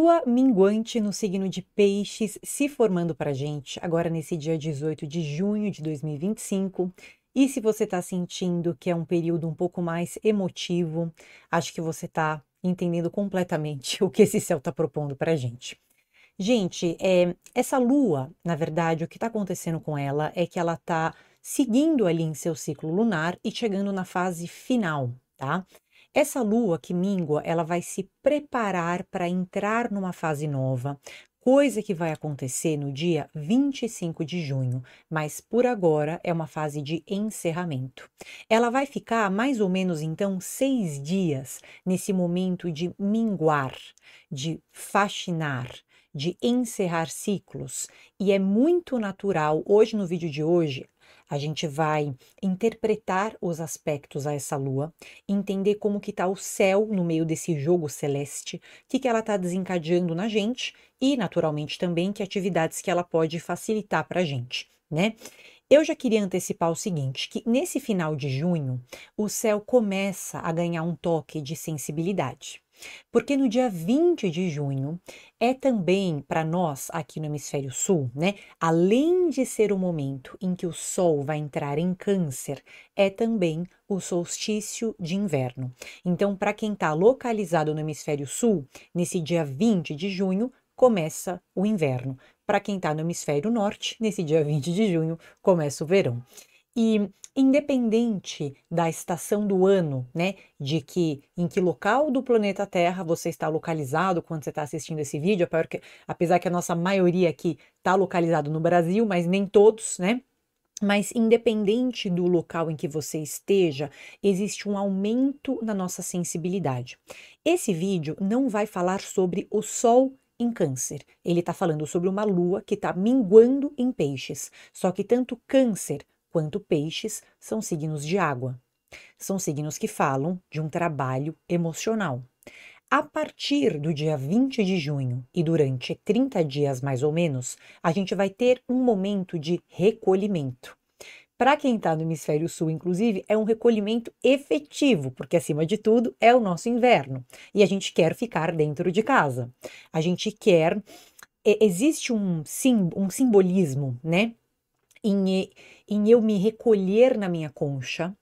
Lua minguante no signo de Peixes se formando para a gente agora nesse dia 18 de junho de 2025. E se você está sentindo que é um período um pouco mais emotivo, acho que você está entendendo completamente o que esse céu está propondo para a gente. Gente, essa lua, na verdade, o que está acontecendo com ela é que ela está seguindo ali em seu ciclo lunar e chegando na fase final, tá? Essa lua que mingua, ela vai se preparar para entrar numa fase nova, coisa que vai acontecer no dia 25 de junho, mas por agora é uma fase de encerramento. Ela vai ficar mais ou menos então 6 dias nesse momento de minguar, de faxinar, de encerrar ciclos, e é muito natural. Hoje, no vídeo de hoje, a gente vai interpretar os aspectos a essa lua, entender como que está o céu no meio desse jogo celeste, o que ela está desencadeando na gente e, naturalmente, também que atividades que ela pode facilitar para a gente, né? Eu já queria antecipar o seguinte, que nesse final de junho, o céu começa a ganhar um toque de sensibilidade. Porque no dia 20 de junho é também para nós aqui no hemisfério sul, né? Além de ser o momento em que o sol vai entrar em Câncer, é também o solstício de inverno. Então, para quem está localizado no hemisfério sul, nesse dia 20 de junho começa o inverno. Para quem está no hemisfério norte, nesse dia 20 de junho começa o verão. E independente da estação do ano, né, em que local do planeta Terra você está localizado quando você está assistindo esse vídeo, apesar que a nossa maioria aqui está localizado no Brasil, mas nem todos, né? Mas independente do local em que você esteja, existe um aumento na nossa sensibilidade. Esse vídeo não vai falar sobre o Sol em Câncer. Ele está falando sobre uma lua que está minguando em Peixes. Só que tanto Câncer quanto Peixes são signos de água. São signos que falam de um trabalho emocional. A partir do dia 20 de junho e durante 30 dias mais ou menos, a gente vai ter um momento de recolhimento. Para quem está no hemisfério sul, inclusive, é um recolhimento efetivo, porque acima de tudo é o nosso inverno e a gente quer ficar dentro de casa. A gente quer. Existe um simbolismo, né? Em eu me recolher na minha concha,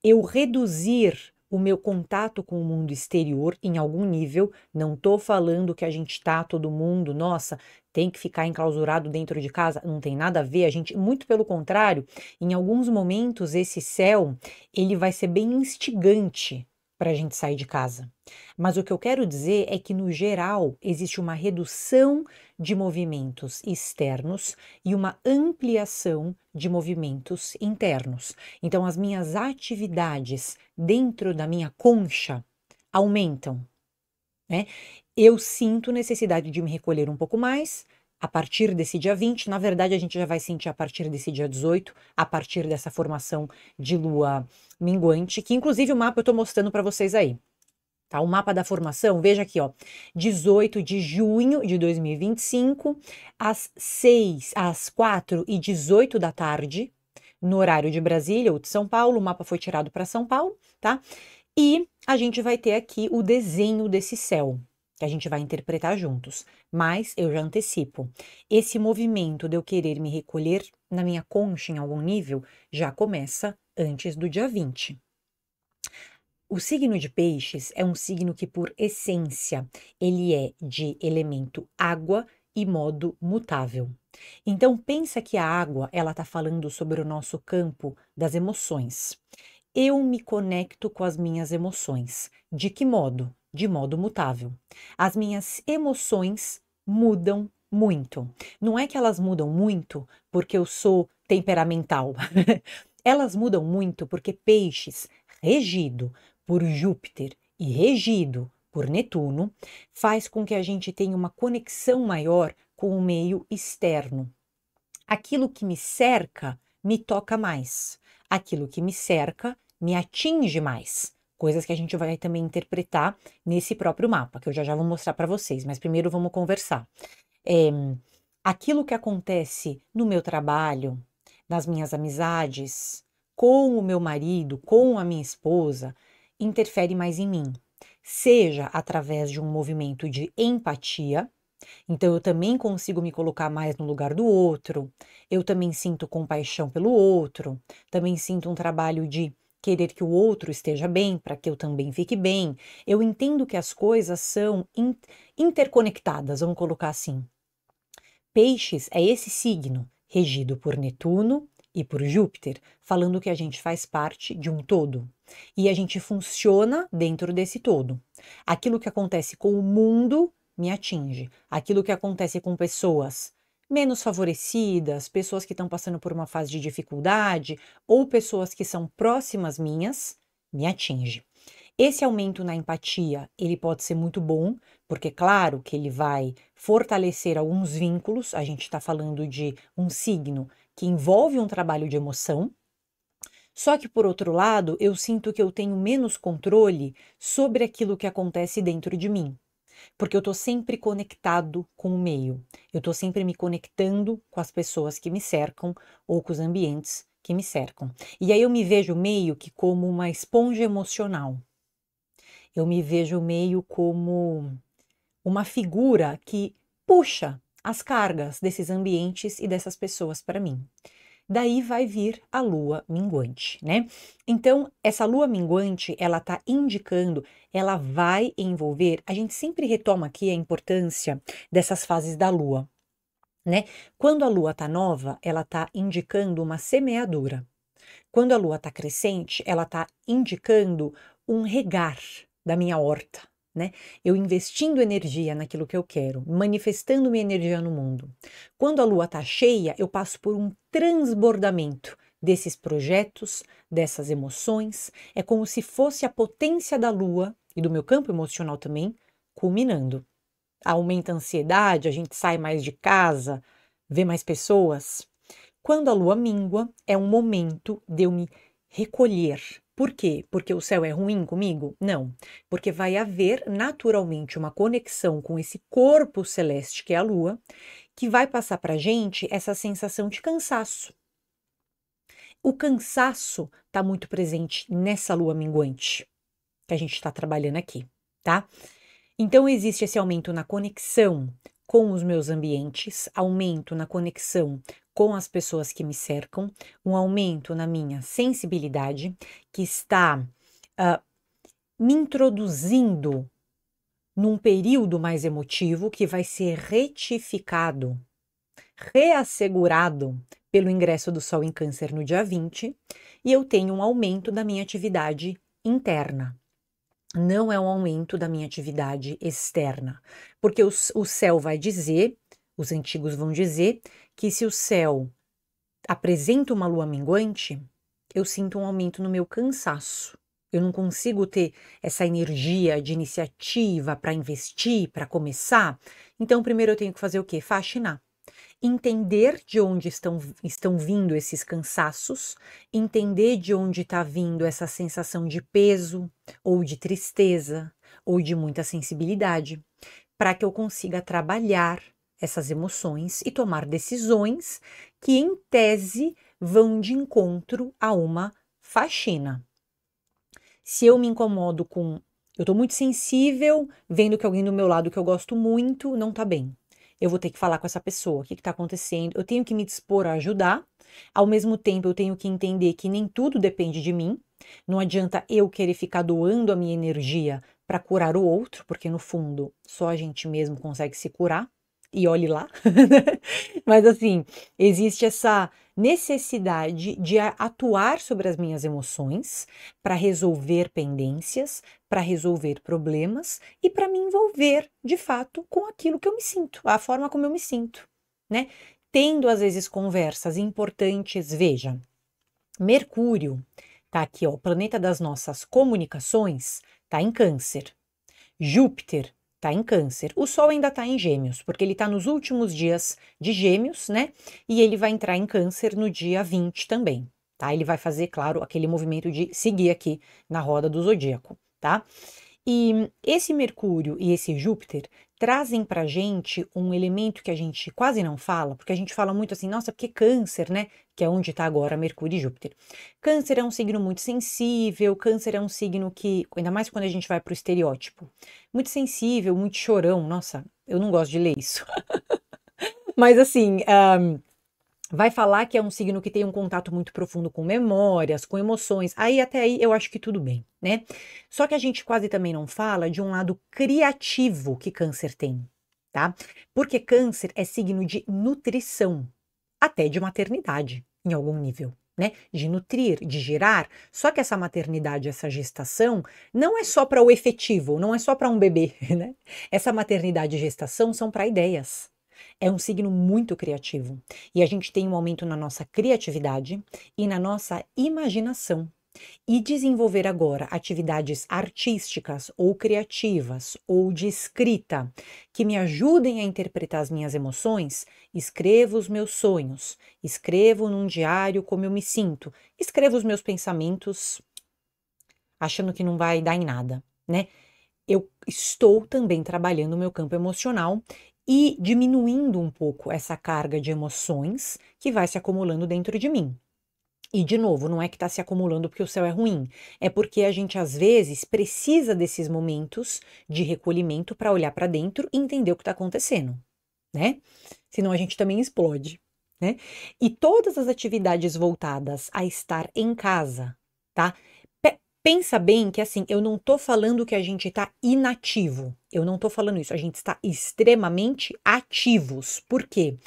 eu reduzir o meu contato com o mundo exterior em algum nível. Não estou falando que a gente tá todo mundo, nossa, tem que ficar enclausurado dentro de casa, não tem nada a ver, a gente, muito pelo contrário, em alguns momentos esse céu, ele vai ser bem instigante para a gente sair de casa. Mas o que eu quero dizer é que, no geral, existe uma redução de movimentos externos e uma ampliação de movimentos internos. Então, as minhas atividades dentro da minha concha aumentam, né? Eu sinto necessidade de me recolher um pouco mais a partir desse dia 20. Na verdade, a gente já vai sentir a partir desse dia 18, a partir dessa formação de lua minguante, que inclusive o mapa eu estou mostrando para vocês aí. Tá, o mapa da formação, veja aqui, ó, 18 de junho de 2025, às 4h18 da tarde, no horário de Brasília ou de São Paulo. O mapa foi tirado para São Paulo, tá? E a gente vai ter aqui o desenho desse céu, que a gente vai interpretar juntos. Mas eu já antecipo, esse movimento de eu querer me recolher na minha concha em algum nível já começa antes do dia 20. O signo de Peixes é um signo que, por essência, ele é de elemento água e modo mutável. Então, pensa que a água, ela está falando sobre o nosso campo das emoções. Eu me conecto com as minhas emoções. De que modo? De modo mutável. As minhas emoções mudam muito. Não é que elas mudam muito porque eu sou temperamental. Elas mudam muito porque Peixes, regido por Júpiter e regido por Netuno, faz com que a gente tenha uma conexão maior com o meio externo. Aquilo que me cerca me toca mais. Aquilo que me cerca me atinge mais. Coisas que a gente vai também interpretar nesse próprio mapa, que eu já vou mostrar para vocês, mas primeiro vamos conversar. Aquilo que acontece no meu trabalho, nas minhas amizades, com o meu marido, com a minha esposa, interfere mais em mim. seja através de um movimento de empatia. Então, eu também consigo me colocar mais no lugar do outro, eu também sinto compaixão pelo outro, também sinto um trabalho de querer que o outro esteja bem, para que eu também fique bem. Eu entendo que as coisas são interconectadas, vamos colocar assim. Peixes é esse signo, regido por Netuno e por Júpiter, falando que a gente faz parte de um todo. E a gente funciona dentro desse todo. Aquilo que acontece com o mundo me atinge. Aquilo que acontece com pessoas menos favorecidas, pessoas que estão passando por uma fase de dificuldade, ou pessoas que são próximas minhas, me atinge. Esse aumento na empatia, ele pode ser muito bom, porque claro que ele vai fortalecer alguns vínculos, a gente está falando de um signo que envolve um trabalho de emoção, só que por outro lado, eu sinto que eu tenho menos controle sobre aquilo que acontece dentro de mim, porque eu estou sempre conectado com o meio, eu estou sempre me conectando com as pessoas que me cercam ou com os ambientes que me cercam. E aí eu me vejo meio que como uma esponja emocional. Eu me vejo meio como uma figura que puxa as cargas desses ambientes e dessas pessoas para mim. Daí vai vir a lua minguante, né? Então, essa lua minguante, ela tá indicando, ela vai envolver, a gente sempre retoma aqui a importância dessas fases da lua, né? Quando a lua tá nova, ela tá indicando uma semeadura. Quando a lua tá crescente, ela tá indicando um regar da minha horta, né? Eu investindo energia naquilo que eu quero, manifestando minha energia no mundo. Quando a lua tá cheia, eu passo por um transbordamento desses projetos, dessas emoções. É como se fosse a potência da lua e do meu campo emocional também culminando. Aumenta a ansiedade, a gente sai mais de casa, vê mais pessoas. Quando a lua mingua, é um momento de eu me recolher. Por quê? Porque o céu é ruim comigo? Não. Porque vai haver naturalmente uma conexão com esse corpo celeste que é a lua, que vai passar para a gente essa sensação de cansaço. O cansaço está muito presente nessa lua minguante que a gente está trabalhando aqui, tá? Então, existe esse aumento na conexão com os meus ambientes, aumento na conexão com as pessoas que me cercam, um aumento na minha sensibilidade, que está me introduzindo num período mais emotivo que vai ser retificado, reassegurado pelo ingresso do Sol em Câncer no dia 20, e eu tenho um aumento da minha atividade interna. Não é um aumento da minha atividade externa, porque o céu vai dizer, os antigos vão dizer, que se o céu apresenta uma lua minguante, eu sinto um aumento no meu cansaço. Eu não consigo ter essa energia de iniciativa para investir, para começar. Então, primeiro eu tenho que fazer o quê? Faxinar. Entender de onde estão vindo esses cansaços, entender de onde está vindo essa sensação de peso, ou de tristeza, ou de muita sensibilidade, para que eu consiga trabalhar essas emoções e tomar decisões que, em tese, vão de encontro a uma faxina. Se eu me incomodo com... Eu estou muito sensível, vendo que alguém do meu lado que eu gosto muito não está bem. Eu vou ter que falar com essa pessoa, o que está acontecendo, eu tenho que me dispor a ajudar, ao mesmo tempo eu tenho que entender que nem tudo depende de mim, não adianta eu querer ficar doando a minha energia para curar o outro, porque no fundo só a gente mesmo consegue se curar, e olhe lá, mas assim, existe essa necessidade de atuar sobre as minhas emoções para resolver pendências, para resolver problemas e para me envolver de fato com aquilo que eu me sinto, a forma como eu me sinto, né? Tendo às vezes conversas importantes, veja, Mercúrio tá aqui, ó, o planeta das nossas comunicações, tá em Câncer. Júpiter tá em Câncer. O Sol ainda tá em Gêmeos, porque ele tá nos últimos dias de Gêmeos, né? E ele vai entrar em Câncer no dia 20 também, tá? Ele vai fazer, claro, aquele movimento de seguir aqui na roda do zodíaco, tá? E esse Mercúrio e esse Júpiter trazem pra gente um elemento que a gente quase não fala, porque a gente fala muito assim, nossa, porque Câncer, né? Que é onde está agora Mercúrio e Júpiter. Câncer é um signo muito sensível, Câncer é um signo que, ainda mais quando a gente vai pro estereótipo, muito sensível, muito chorão. Nossa, eu não gosto de ler isso. Mas assim, vai falar que é um signo que tem um contato muito profundo com memórias, com emoções. Aí até aí eu acho que tudo bem, né? Só que a gente quase também não fala de um lado criativo que Câncer tem, tá? Porque Câncer é signo de nutrição, até de maternidade, em algum nível. Né, de nutrir, de gerar, só que essa maternidade, essa gestação, não é só para o efetivo, não é só para um bebê, né? Essa maternidade e gestação são para ideias. É um signo muito criativo e a gente tem um aumento na nossa criatividade e na nossa imaginação. E desenvolver agora atividades artísticas ou criativas ou de escrita que me ajudem a interpretar as minhas emoções, escrevo os meus sonhos, escrevo num diário como eu me sinto, escrevo os meus pensamentos achando que não vai dar em nada, né? Eu estou também trabalhando o meu campo emocional e diminuindo um pouco essa carga de emoções que vai se acumulando dentro de mim. E, de novo, não é que está se acumulando porque o céu é ruim, é porque a gente, às vezes, precisa desses momentos de recolhimento para olhar para dentro e entender o que está acontecendo, né? Senão a gente também explode, né? E todas as atividades voltadas a estar em casa, tá? Pensa bem que, assim, eu não tô falando que a gente está inativo, eu não tô falando isso, a gente está extremamente ativos. Por quê?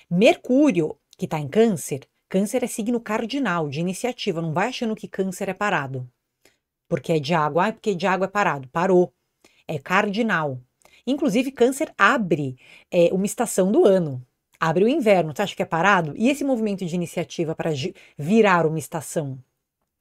Mercúrio, que está em Câncer, Câncer é signo cardinal, de iniciativa. Não vai achando que Câncer é parado. Porque é de água. Ah, porque de água é parado. Parou. É cardinal. Inclusive, Câncer abre uma estação do ano. Abre o inverno. Você acha que é parado? E esse movimento de iniciativa para virar uma estação?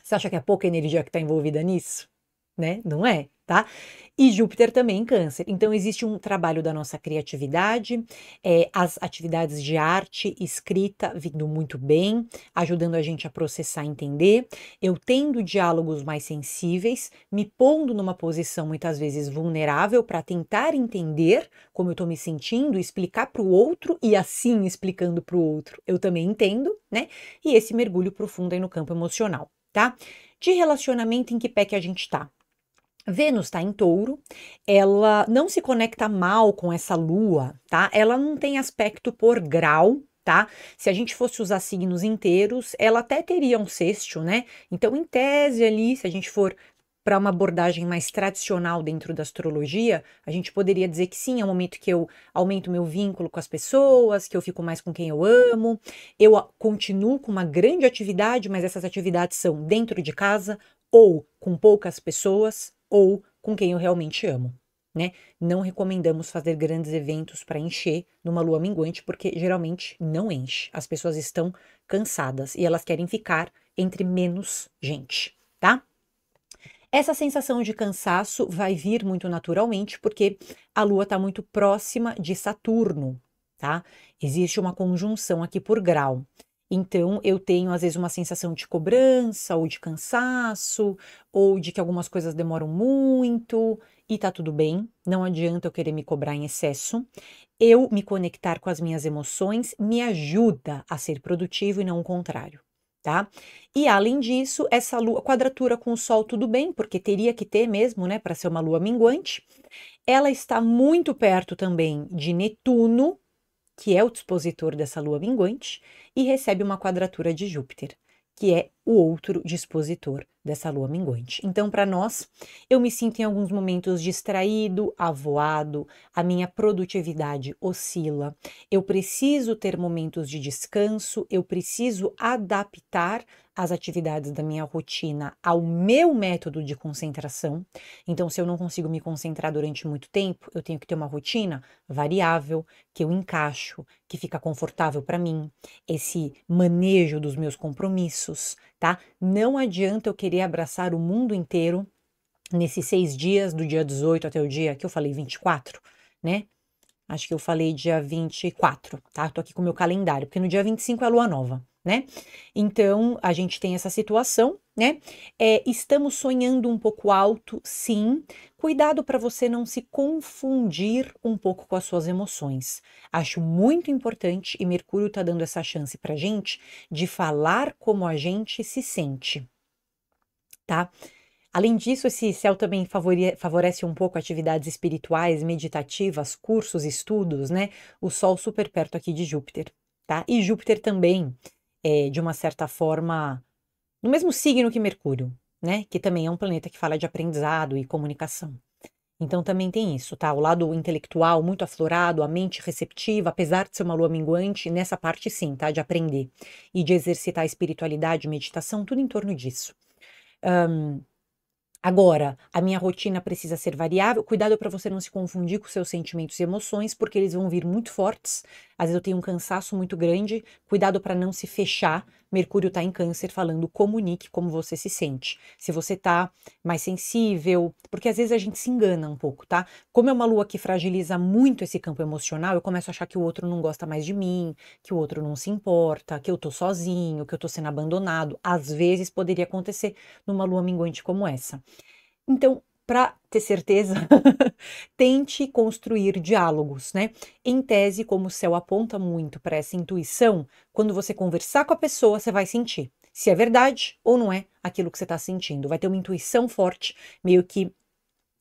Você acha que é pouca energia que está envolvida nisso? Né? Não é, tá? E Júpiter também em Câncer. Então, existe um trabalho da nossa criatividade, as atividades de arte, escrita vindo muito bem, ajudando a gente a processar e entender. Eu tendo diálogos mais sensíveis, me pondo numa posição muitas vezes vulnerável para tentar entender como eu estou me sentindo, explicar para o outro e assim explicando para o outro, eu também entendo, né? E esse mergulho profundo aí no campo emocional, tá? De relacionamento, em que pé que a gente tá? Vênus está em Touro, ela não se conecta mal com essa lua, tá? Ela não tem aspecto por grau, tá? Se a gente fosse usar signos inteiros, ela até teria um sextil, né? Então, em tese ali, se a gente for para uma abordagem mais tradicional dentro da astrologia, a gente poderia dizer que sim, é um momento que eu aumento meu vínculo com as pessoas, que eu fico mais com quem eu amo, eu continuo com uma grande atividade, mas essas atividades são dentro de casa ou com poucas pessoas, ou com quem eu realmente amo, né? Não recomendamos fazer grandes eventos para encher numa lua minguante, porque geralmente não enche. As pessoas estão cansadas e elas querem ficar entre menos gente, tá? Essa sensação de cansaço vai vir muito naturalmente porque a lua está muito próxima de Saturno, tá? Existe uma conjunção aqui por grau. Então, eu tenho, às vezes, uma sensação de cobrança, ou de cansaço, ou de que algumas coisas demoram muito, e tá tudo bem, não adianta eu querer me cobrar em excesso. Eu me conectar com as minhas emoções me ajuda a ser produtivo e não o contrário, tá? E além disso, essa lua, quadratura com o Sol, tudo bem, porque teria que ter mesmo, né, para ser uma lua minguante. Ela está muito perto também de Netuno, que é o dispositor dessa lua minguante, e recebe uma quadratura de Júpiter, que é o outro dispositor dessa lua minguante. Então, para nós, eu me sinto em alguns momentos distraído, avoado, a minha produtividade oscila, eu preciso ter momentos de descanso, eu preciso adaptar as atividades da minha rotina ao meu método de concentração. Então, se eu não consigo me concentrar durante muito tempo, eu tenho que ter uma rotina variável, que eu encaixo, que fica confortável para mim, esse manejo dos meus compromissos, tá? Não adianta eu querer abraçar o mundo inteiro nesses 6 dias, do dia 18 até o dia que eu falei 24, né? Acho que eu falei dia 24, tá? Tô aqui com o meu calendário, porque no dia 25 é a lua nova. né? Então, a gente tem essa situação, né? Estamos sonhando um pouco alto, sim. Cuidado para você não se confundir um pouco com as suas emoções. Acho muito importante, e Mercúrio está dando essa chance para gente de falar como a gente se sente, tá? Além disso, esse céu também favorece um pouco atividades espirituais, meditativas, cursos, estudos, né? O Sol super perto aqui de Júpiter, tá? E Júpiter também, de uma certa forma, no mesmo signo que Mercúrio, né? Que também é um planeta que fala de aprendizado e comunicação. Então também tem isso, tá? O lado intelectual muito aflorado, a mente receptiva, apesar de ser uma lua minguante, nessa parte sim, tá? De aprender e de exercitar a espiritualidade, meditação, tudo em torno disso. Agora, a minha rotina precisa ser variável. Cuidado para você não se confundir com seus sentimentos e emoções, porque eles vão vir muito fortes. Às vezes eu tenho um cansaço muito grande. Cuidado para não se fechar. Mercúrio está em Câncer falando comunique como você se sente. Se você está mais sensível, porque às vezes a gente se engana um pouco, tá? Como é uma lua que fragiliza muito esse campo emocional, eu começo a achar que o outro não gosta mais de mim, que o outro não se importa, que eu tô sozinho, que eu tô sendo abandonado. Às vezes poderia acontecer numa lua minguante como essa. Então, para ter certeza, tente construir diálogos, né? Em tese, como o céu aponta muito para essa intuição, quando você conversar com a pessoa, você vai sentir se é verdade ou não é aquilo que você está sentindo. Vai ter uma intuição forte, meio que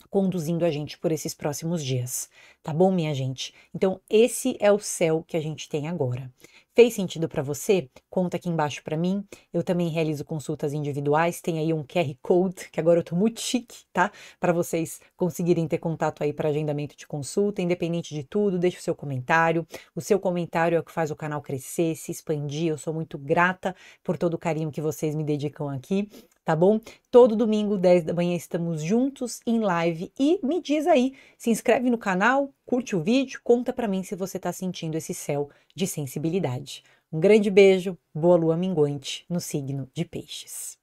conduzindo a gente por esses próximos dias, tá bom, minha gente? Então, esse é o céu que a gente tem agora. Fez sentido para você? Conta aqui embaixo para mim. Eu também realizo consultas individuais, tem aí um QR Code, que agora eu tô muito chique, tá? Para vocês conseguirem ter contato aí para agendamento de consulta, independente de tudo, deixa o seu comentário. O seu comentário é o que faz o canal crescer, se expandir. Eu sou muito grata por todo o carinho que vocês me dedicam aqui, tá bom? Todo domingo, 10 da manhã, estamos juntos em live e me diz aí, se inscreve no canal, curte o vídeo, conta pra mim se você tá sentindo esse céu de sensibilidade. Um grande beijo, boa lua minguante no signo de Peixes.